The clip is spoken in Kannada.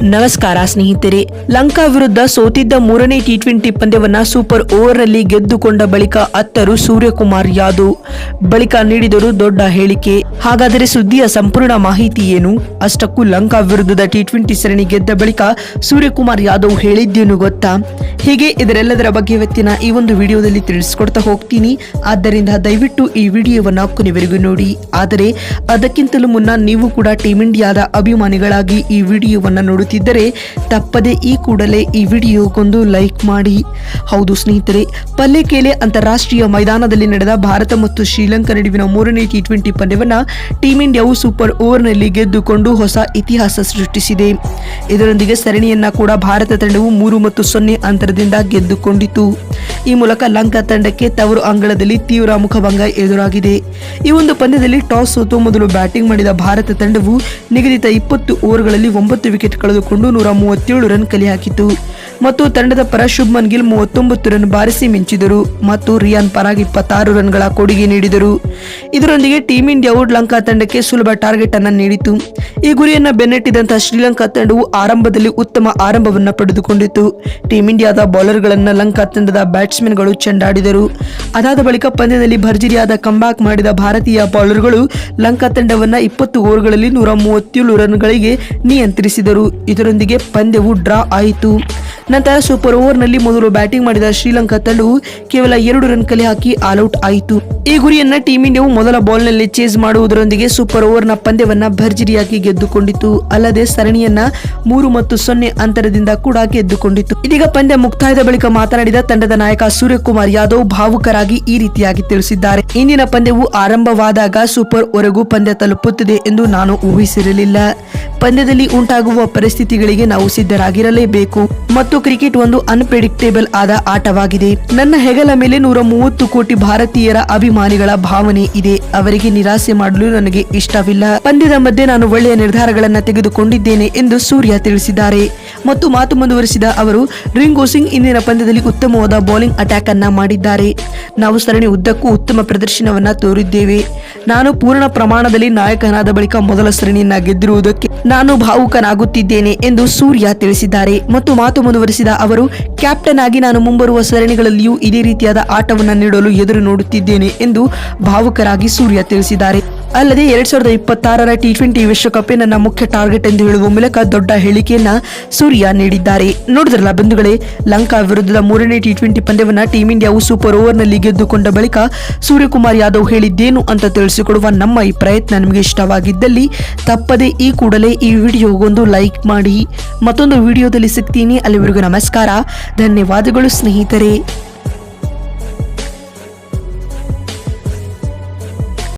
ನಮಸ್ಕಾರ ಸ್ನೇಹಿತರೆ. ಲಂಕಾ ವಿರುದ್ಧ ಸೋತಿದ್ದ ಮೂರನೇ ಟಿ20 ಪಂದ್ಯವನ್ನ ಸೂಪರ್ ಓವರ್ನಲ್ಲಿ ಗೆದ್ದುಕೊಂಡ ಬಳಿಕ ಅತ್ತರು ಸೂರ್ಯಕುಮಾರ್ ಯಾದವ್ ಬಳಿಕ ನೀಡಿದರು ದೊಡ್ಡ ಹೇಳಿಕೆ. ಹಾಗಾದರೆ ಸುದ್ದಿಯ ಸಂಪೂರ್ಣ ಮಾಹಿತಿ ಏನು? ಅಷ್ಟಕ್ಕೂ ಲಂಕಾ ವಿರುದ್ಧದ ಟಿ20 ಸರಣಿ ಗೆದ್ದ ಬಳಿಕ ಸೂರ್ಯಕುಮಾರ್ ಯಾದವ್ ಹೇಳಿದ್ದೇನು ಗೊತ್ತಾ? ಹೀಗೆ ಇದರೆಲ್ಲದರ ಬಗ್ಗೆ ಇವತ್ತಿನ ಈ ಒಂದು ವಿಡಿಯೋದಲ್ಲಿ ತಿಳಿಸ್ಕೊಡ್ತಾ ಹೋಗ್ತೀನಿ. ಆದ್ದರಿಂದ ದಯವಿಟ್ಟು ಈ ವಿಡಿಯೋವನ್ನ ಕೊನೆವರೆಗೂ ನೋಡಿ. ಆದರೆ ಅದಕ್ಕಿಂತಲೂ ಮುನ್ನ ನೀವು ಕೂಡ ಟೀಮ್ ಇಂಡಿಯಾದ ಅಭಿಮಾನಿಗಳಾಗಿ ಈ ವಿಡಿಯೋವನ್ನ ನೋಡುತ್ತಿದ್ದರೆ ತಪ್ಪದೆ ಈ ಕೂಡಲೇ ಈ ವಿಡಿಯೋಗೊಂದು ಲೈಕ್ ಮಾಡಿ. ಹೌದು ಸ್ನೇಹಿತರೆ, ಪಲ್ಲೇಕೆಲೆ ಅಂತಾರಾಷ್ಟ್ರೀಯ ಮೈದಾನದಲ್ಲಿ ನಡೆದ ಭಾರತ ಮತ್ತು ಶ್ರೀಲಂಕಾ ನಡುವಿನ ಮೂರನೇ ಟಿ20 ಪಂದ್ಯವನ್ನ ಟೀಮ್ ಇಂಡಿಯಾವು ಸೂಪರ್ ಓವರ್ನಲ್ಲಿ ಗೆದ್ದುಕೊಂಡು ಹೊಸ ಇತಿಹಾಸ ಸೃಷ್ಟಿಸಿದೆ. ಇದರೊಂದಿಗೆ ಸರಣಿಯನ್ನ ಕೂಡ ಭಾರತ ತಂಡವು 3-0 ಅಂತರದಿಂದ ಗೆದ್ದುಕೊಂಡಿತು. ಈ ಮೂಲಕ ಲಂಕಾ ತಂಡಕ್ಕೆ ತವರು ಅಂಗಳದಲ್ಲಿ ತೀವ್ರ ಮುಖಭಂಗ ಎದುರಾಗಿದೆ. ಈ ಒಂದು ಪಂದ್ಯದಲ್ಲಿ ಟಾಸ್ ಸೋತು ಮೊದಲು ಬ್ಯಾಟಿಂಗ್ ಮಾಡಿದ ಭಾರತ ತಂಡವು ನಿಗದಿತ 20 ಓವರ್ಗಳಲ್ಲಿ 9 ವಿಕೆಟ್ ಕಳೆದುಕೊಂಡು 137 ರನ್ ಕಲೆ ಹಾಕಿತು ಮತ್ತು ತಂಡದ ಪರ ಶುಭ್ಮನ್ ಗಿಲ್ 39 ರನ್ ಬಾರಿಸಿ ಮಿಂಚಿದರು ಮತ್ತು ರಿಯಾನ್ ಪರಾಗ್ 26 ರನ್ಗಳ ಕೊಡುಗೆ ನೀಡಿದರು. ಇದರೊಂದಿಗೆ ಟೀಮ್ ಇಂಡಿಯಾವು ಲಂಕಾ ತಂಡಕ್ಕೆ ಸುಲಭ ಟಾರ್ಗೆಟ್ ಅನ್ನು ನೀಡಿತು. ಈ ಗುರಿಯನ್ನು ಬೆನ್ನಟ್ಟಿದಂತಹ ಶ್ರೀಲಂಕಾ ತಂಡವು ಆರಂಭದಲ್ಲಿ ಉತ್ತಮ ಆರಂಭವನ್ನು ಪಡೆದುಕೊಂಡಿತು. ಟೀಮ್ ಇಂಡಿಯಾದ ಬೌಲರ್ಗಳನ್ನು ಲಂಕಾ ತಂಡದ ಬ್ಯಾಟ್ಸ್ಮನ್ಗಳು ಚೆಂಡಾಡಿದರು. ಅದಾದ ಬಳಿಕ ಪಂದ್ಯದಲ್ಲಿ ಭರ್ಜರಿಯಾದ ಕಂಬ್ಯಾಕ್ ಮಾಡಿದ ಭಾರತೀಯ ಬೌಲರ್ಗಳು ಲಂಕಾ ತಂಡವನ್ನು 20 ಓವರ್ಗಳಲ್ಲಿ 137 ರನ್ಗಳಿಗೆ ನಿಯಂತ್ರಿಸಿದರು. ಇದರೊಂದಿಗೆ ಪಂದ್ಯವು ಡ್ರಾ ಆಯಿತು. ನಂತರ ಸೂಪರ್ ಓವರ್ನಲ್ಲಿ ಮೊದಲು ಬ್ಯಾಟಿಂಗ್ ಮಾಡಿದ ಶ್ರೀಲಂಕಾ ತಂಡವು ಕೇವಲ 2 ರನ್ ಕಲೆ ಹಾಕಿ ಆಲ್ಔಟ್ ಆಯಿತು. ಈ ಗುರಿಯನ್ನ ಟೀಮ್ ಇಂಡಿಯಾವು ಮೊದಲ ಬಾಲ್ನಲ್ಲಿ ಚೇಸ್ ಮಾಡುವುದರೊಂದಿಗೆ ಸೂಪರ್ ಓವರ್ನ ಪಂದ್ಯವನ್ನ ಭರ್ಜರಿಯಾಗಿ ಗೆದ್ದುಕೊಂಡಿತು. ಅಲ್ಲದೆ ಸರಣಿಯನ್ನ 3-0 ಅಂತರದಿಂದ ಕೂಡ ಗೆದ್ದುಕೊಂಡಿತು. ಇದೀಗ ಪಂದ್ಯ ಮುಕ್ತಾಯದ ಬಳಿಕ ಮಾತನಾಡಿದ ತಂಡದ ನಾಯಕ ಸೂರ್ಯಕುಮಾರ್ ಯಾದವ್ ಭಾವುಕರಾಗಿ ಈ ರೀತಿಯಾಗಿ ತಿಳಿಸಿದ್ದಾರೆ. ಇಂದಿನ ಪಂದ್ಯವು ಆರಂಭವಾದಾಗ ಸೂಪರ್ ವರೆಗೂ ಪಂದ್ಯ ತಲುಪುತ್ತದೆ ಎಂದು ನಾನು ಊಹಿಸಿರಲಿಲ್ಲ. ಪಂದ್ಯದಲ್ಲಿ ಉಂಟಾಗುವ ಪರಿಸ್ಥಿತಿಗಳಿಗೆ ನಾವು ಸಿದ್ಧರಾಗಿರಲೇಬೇಕು ಮತ್ತು ಕ್ರಿಕೆಟ್ ಒಂದು ಅನ್ಪ್ರೆಡಿಕ್ಟೇಬಲ್ ಆದ ಆಟವಾಗಿದೆ. ನನ್ನ ಹೆಗಲ ಮೇಲೆ 130 ಕೋಟಿ ಭಾರತೀಯರ ಅಭಿಮಾನಿಗಳ ಭಾವನೆ ಇದೆ. ಅವರಿಗೆ ನಿರಾಸೆ ಮಾಡಲು ನನಗೆ ಇಷ್ಟವಿಲ್ಲ. ಪಂದ್ಯದ ಮಧ್ಯೆ ನಾನು ಒಳ್ಳೆಯ ನಿರ್ಧಾರಗಳನ್ನು ತೆಗೆದುಕೊಂಡಿದ್ದೇನೆ ಎಂದು ಸೂರ್ಯ ತಿಳಿಸಿದ್ದಾರೆ. ಮತ್ತು ಮಾತು ಮುಂದುವರಿಸಿದ ಅವರು, ರಿಂಗೋ ಸಿಂಗ್ ಇಂದಿನ ಪಂದ್ಯದಲ್ಲಿ ಉತ್ತಮವಾದ ಬೌಲಿಂಗ್ ಅಟ್ಯಾಕ್ ಅನ್ನ ಮಾಡಿದ್ದಾರೆ. ನಾವು ಸರಣಿ ಉದ್ದಕ್ಕೂ ಉತ್ತಮ ಪ್ರದರ್ಶನವನ್ನ ತೋರಿದ್ದೇವೆ. ನಾನು ಪೂರ್ಣ ಪ್ರಮಾಣದಲ್ಲಿ ನಾಯಕನಾದ ಬಳಿಕ ಮೊದಲ ಸರಣಿಯನ್ನ ಗೆದ್ದಿರುವುದಕ್ಕೆ ನಾನು ಭಾವುಕನಾಗುತ್ತಿದ್ದೇನೆ ಎಂದು ಸೂರ್ಯ ತಿಳಿಸಿದ್ದಾರೆ. ಮತ್ತು ಮಾತು ಮುಂದುವರಿಸಿದ ಅವರು, ಕ್ಯಾಪ್ಟನ್ ಆಗಿ ನಾನು ಮುಂಬರುವ ಸರಣಿಗಳಲ್ಲಿಯೂ ಇದೇ ರೀತಿಯಾದ ಆಟವನ್ನು ನೀಡಲು ಎದುರು ನೋಡುತ್ತಿದ್ದೇನೆ ಎಂದು ಭಾವುಕರಾಗಿ ಸೂರ್ಯ ತಿಳಿಸಿದ್ದಾರೆ. ಅಲ್ಲದೆ 2026ರ ಟಿ20 ವಿಶ್ವಕಪ್ ನನ್ನ ಮುಖ್ಯ ಟಾರ್ಗೆಟ್ ಎಂದು ಹೇಳುವ ಮೂಲಕ ದೊಡ್ಡ ಹೇಳಿಕೆಯನ್ನ ಸೂರ್ಯ ನೀಡಿದ್ದಾರೆ. ನೋಡಿದ್ರಲ್ಲ ಬಂಧುಗಳೇ, ಲಂಕಾ ವಿರುದ್ಧದ ಮೂರನೇ ಟಿ20 ಪಂದ್ಯವನ್ನ ಟೀಮ್ ಇಂಡಿಯಾವು ಸೂಪರ್ ಓವರ್ನಲ್ಲಿ ಗೆದ್ದುಕೊಂಡ ಬಳಿಕ ಸೂರ್ಯಕುಮಾರ್ ಯಾದವ್ ಹೇಳಿದ್ದೇನು ಅಂತ ತಿಳಿಸಿಕೊಡುವ ನಮ್ಮ ಈ ಪ್ರಯತ್ನ ನಿಮಗೆ ಇಷ್ಟವಾಗಿದ್ದಲ್ಲಿ ತಪ್ಪದೆ ಈ ಕೂಡಲೇ ಈ ವಿಡಿಯೋಗೊಂದು ಲೈಕ್ ಮಾಡಿ. ಮತ್ತೊಂದು ವಿಡಿಯೋದಲ್ಲಿ ಸಿಗ್ತೀನಿ. ಅಲ್ಲಿವರೆಗೂ ನಮಸ್ಕಾರ, ಧನ್ಯವಾದಗಳು ಸ್ನೇಹಿತರೆ.